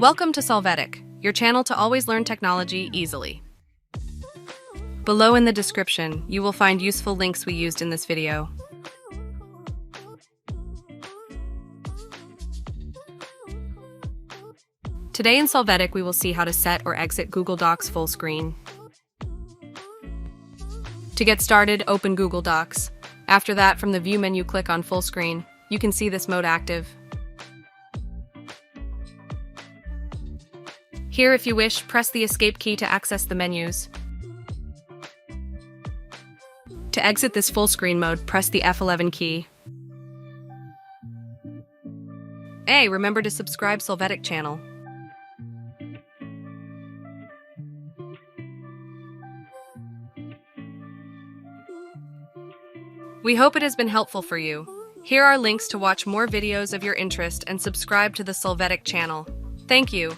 Welcome to Solvetic, your channel to always learn technology easily. Below in the description, you will find useful links we used in this video. Today in Solvetic, we will see how to set or exit Google Docs full screen. To get started, open Google Docs. After that, from the View menu, click on Full Screen. You can see this mode active. Here, if you wish, press the Escape key to access the menus. To exit this full screen mode, press the F11 key. Hey, remember to subscribe Solvetic channel. We hope it has been helpful for you. Here are links to watch more videos of your interest and subscribe to the Solvetic channel. Thank you.